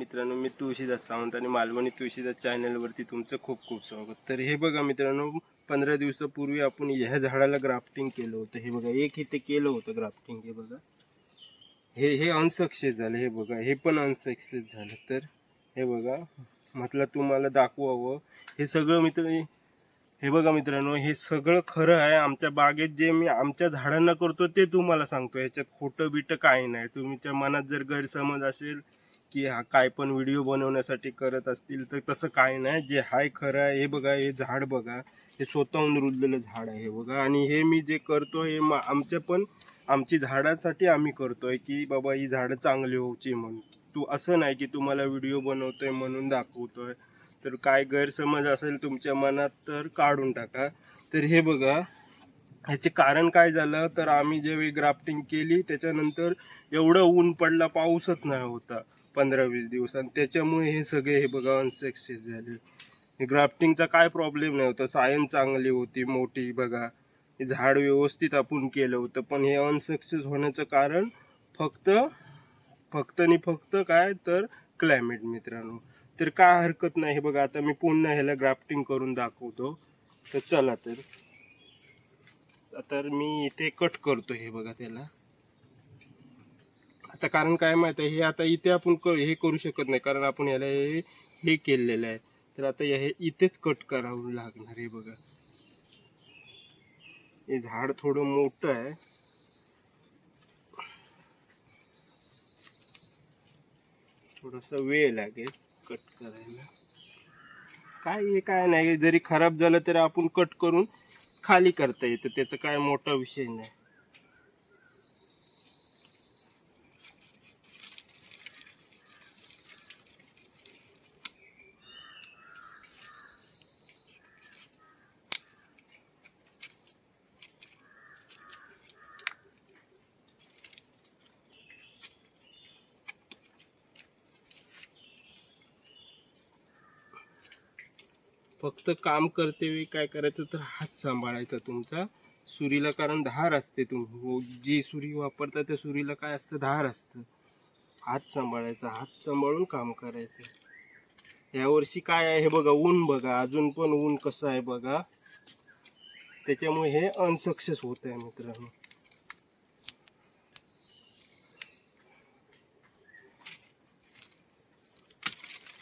मित्रांनो, मी तुळशीदास सावंत आणि मालवणी तुळशीदास चॅनलवरती तुमचं खूप खूप स्वागत. तर हे बघा मित्रांनो, 15 दिवसापूर्वी आपण ह्या झाडाला ग्राफ्टिंग केलं होतं. हे बघा, एक इथे केलं होतं ग्राफ्टिंग. हे बघा, हे अनसक्सेस झालं. हे बघा, हे पण अनसक्सेस झालं. तर हे बघा, म्हटलं तुम्हाला दाखवावं. हे सगळं हे बघा मित्रांनो, हे सगळं खरं आहे. आमच्या बागेत जे मी आमच्या झाडांना करतो ते तुम्हाला सांगतो. याच्यात खोटं बिटं काही नाही. तुमच्या मनात जर गैरसमज असेल की हा काय पण व्हिडिओ बनवण्यासाठी करत असतील, तर तसं काही नाही. जे हाय खरं आहे. हे बघा, हे झाड बघा, हे स्वतःहून रुजलेलं झाड आहे. हे बघा, आणि हे मी जे करतो हे आमची झाडासाठी आम्ही करतोय की बाबा ही झाडं चांगली व्हायची म्हणून. तू असं नाही की तुम्हाला व्हिडिओ बनवतोय म्हणून दाखवतोय. तर काय गैरसमज असेल तुमच्या मनात तर काढून टाका. तर हे बघा, ह्याचे कारण काय झालं, तर आम्ही जेव्हा ग्राफ्टिंग केली त्याच्यानंतर एवढं ऊन पडला, पाऊसच नाही होता 15-20 दिवस, आणि त्याच्यामुळे हे सगळे हे बघा अनसक्सेस झाले. ग्राफ्टिंगचा काय प्रॉब्लेम नाही होता, सायन्स चांगली होती मोठी बघा, हे झाड व्यवस्थित आपण केलं होतं. पण हे अनसक्सेस होण्याचं कारण फक्त आणि फक्त काय तर क्लायमेट मित्रांनो. तर काय हरकत नाही. हे बघा, आता मी पुन्हा ह्याला ग्राफ्टिंग करून दाखवतो. तर चला, तर मी इथे कट करतो. हे बघा त्याला आता, कारण काय माहिती आहे, हे आता इथे आपण हे करू शकत नाही, कारण आपण याला हे केलेलं आहे. तर आता हे इथेच कट करावं लागणार. हे बघा, हे झाड थोडं मोठं आहे, थोडासा वेळ लागेल कट करायला. काय नाही, जरी खराब झालं तरी आपण कट करून खाली करता येतं, त्याचा काय मोठा विषय नाही. फक्त काम करते वेळी काय करायचं, तर हात सांभाळायचा तुमचा सुरीला, कारण धार असते. जी सुरी वापरता त्या सुरीला काय असतं, धार असतं. हात सांभाळायचा, हात सांभाळून काम करायचं. यावर्षी काय आहे हे बघा, ऊन बघा, अजून पण ऊन कसं आहे बघा, त्याच्यामुळे हे अनसक्सेस होत आहे मित्रांनो.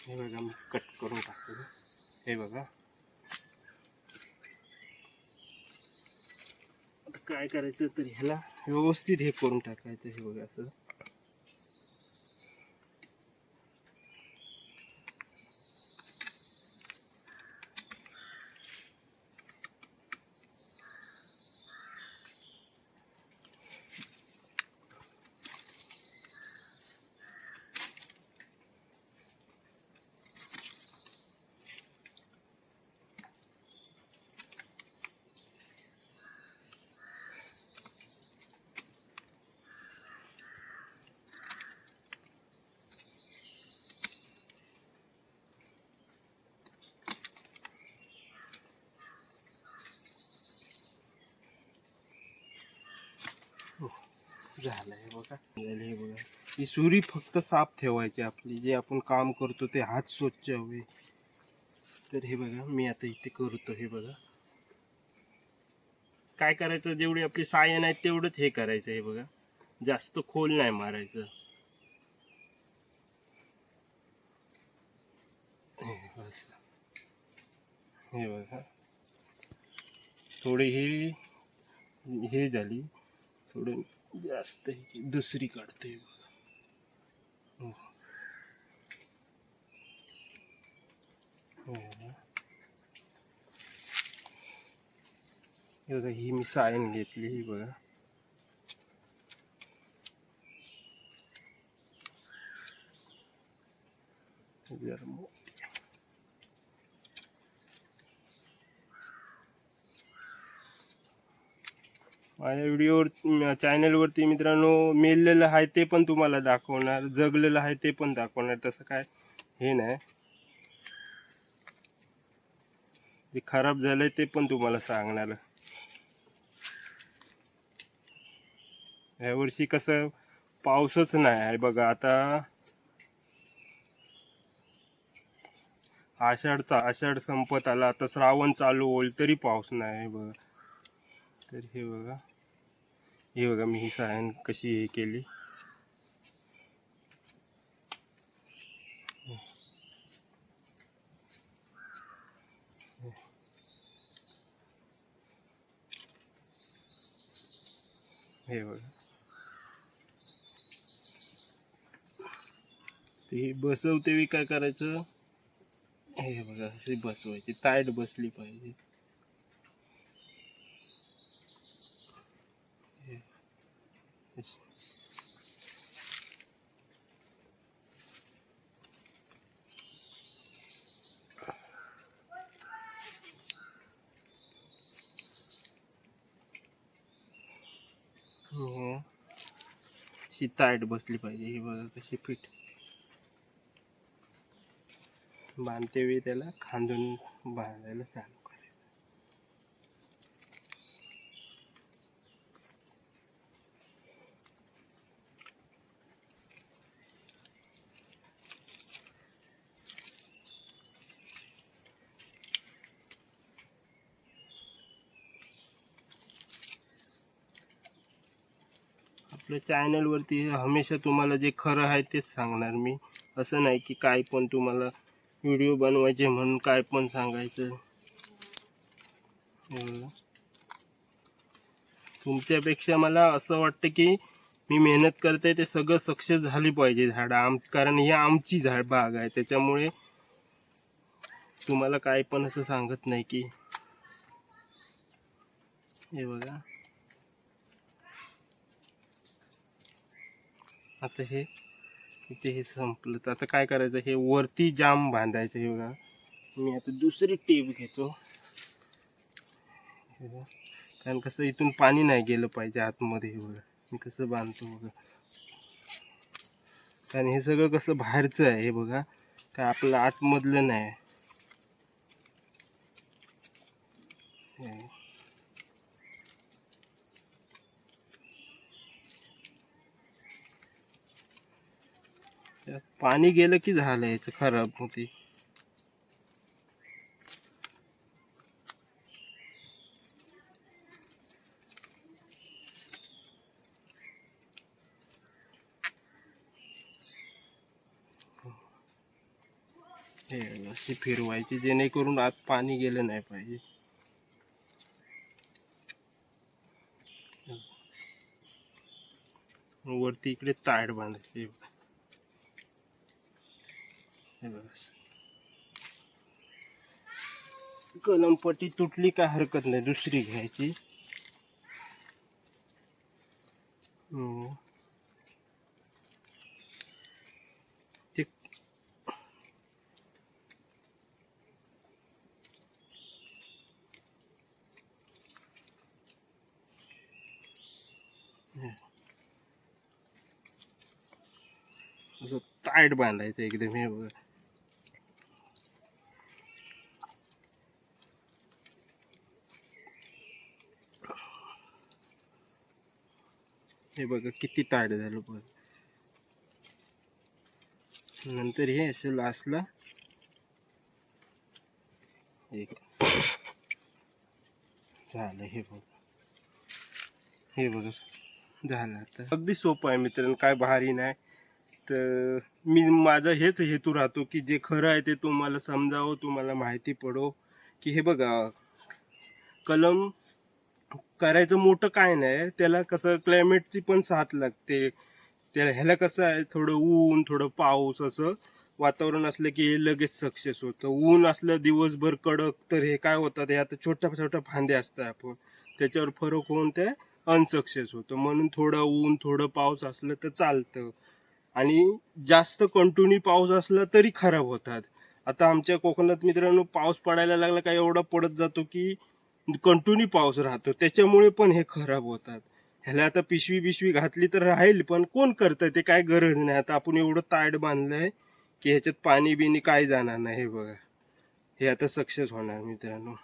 हे बघा, मी कट करून टाकतो. हे बघा, आता काय करायचं, तर ह्याला व्यवस्थित हे करून टाकायचं. हे बघा, असं झालं. हे बघा, हे बघा, ही सुरी फक्त साफ ठेवायची आपली, जे आपण काम करतो ते हात स्वच्छ हवे. तर हे बघा, मी आता इथे करतो. हे बघा, काय करायचं, जेवढी आपली सायन आहे तेवढंच हे करायचं. हे बघा, जास्त खोल नाही मारायचं. बस, हे बघा, थोडी हे झाली, थोडं जास्त दुसरी काढते. हो, हो, हे बघा, ही मी सायन घेतली. ही बघा, माझ्या व्हिडिओवर चॅनलवरती मित्रांनो मेललेलं आहे ते पण तुम्हाला दाखवणार, जगलेलं आहे ते पण दाखवणार. तसं काय हे नाही, जे खराब झालंय ते पण तुम्हाला सांगणार. ह्या वर्षी कसं पाऊसच नाही आहे बघा. आता आषाढ संपत आला, आता श्रावण चालू होईल तरी पाऊस नाही. हे बघा, तर हे बघा मी ही सायन कशी हे केली. हे बघा, ते बसवते मी काय करायचं, हे बघा अशी बसवायची, टाईट बसली पाहिजे. अशी टाईट बसली पाहिजे. हे बघा कशी फिट बांधते वेळी त्याला खांदून बांधायला चालू करायचं. आपल्या चॅनलवरती हमेशा तुम्हाला जे खरं आहे तेच सांगणार मी. असं नाही की काय पण तुम्हाला व्हिडिओ बनवायचे म्हणून काय पण सांगायचं. तुमच्यापेक्षा मला असं वाटतं की मी मेहनत करते ते सगळं सक्सेस झाली पाहिजे झाडं. कारण ही आमची बाग आहे, त्याच्यामुळे तुम्हाला काय पण असं सांगत नाही की. हे बघा, आता हे इथे हे संपलं तर आता काय करायचं, हे वरती जाम बांधायचं. हे बघा, मी आता दुसरी टेप घेतो. कारण कसं इथून पाणी नाही गेलं पाहिजे आतमध्ये. हे बघा मी कसं बांधतो बघा, कारण हे सगळं कसं बाहेरचं आहे. हे बघा, काय आपलं आतमधलं नाही. पाणी गेलं की झालं, याचं खराब होते. हे अशी फिरवायची जेणेकरून आत पाणी गेलं नाही पाहिजे. वरती इकडे ताड बांधायचे. हे बघा, कलमपट्टी तुटली काय हरकत नाही, दुसरी घ्यायची. ते असं टाईट बांधायचं एकदम. हे बघा, हे बघा किती टाईट झालं. बघ नंतर हे असं लास्टला एक झालं. हे बघा झालं. आता अगदी सोपं आहे मित्रांनो, काय भारी नाही. तर मी माझा हेच हेतू राहतो की जे खरं आहे ते तुम्हाला समजावं, तुम्हाला माहिती पडो की हे बघा कलम करायचं मोठं काय नाही. त्याला कसं क्लायमेटची पण साथ लागते. त्याला ह्याला कसं आहे, थोडं ऊन थोडं पाऊस असं वातावरण असलं की हे लगेच सक्सेस होतं. ऊन असलं दिवसभर कडक तर हे काय होतात, हे आता छोट्या छोट्या फांद्या असतात, आपण त्याच्यावर फरक होऊन ते अनसक्सेस होतं. म्हणून थोडं ऊन थोडं पाऊस असलं तर चालतं. आणि जास्त कंटिन्यू पाऊस असला तरी खराब होतात. आता आमच्या कोकणात मित्रांनो पाऊस पडायला लागला का एवढा पडत जातो की कंटिन्यू पाऊस राहतो, त्याच्यामुळे पण हे खराब होतात. ह्याला आता पिशवी घातली तर राहील, पण कोण करतंय ते, काय गरज नाही. आता आपण एवढं ताट बांधलंय की ह्याच्यात पाणी बिनी काय जाणार नाही. हे बघा, हे आता सक्सेस होणार मित्रांनो.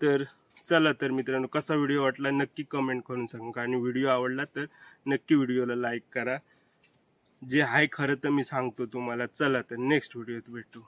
तर चला तर मित्रांनो, कसा व्हिडिओ वाटला नक्की कमेंट करून सांगा. आणि व्हिडिओ आवडला तर नक्की व्हिडिओला लाईक करा. जे आहे खरं तर मी सांगतो तुम्हाला. चला तर नेक्स्ट व्हिडिओत भेटू.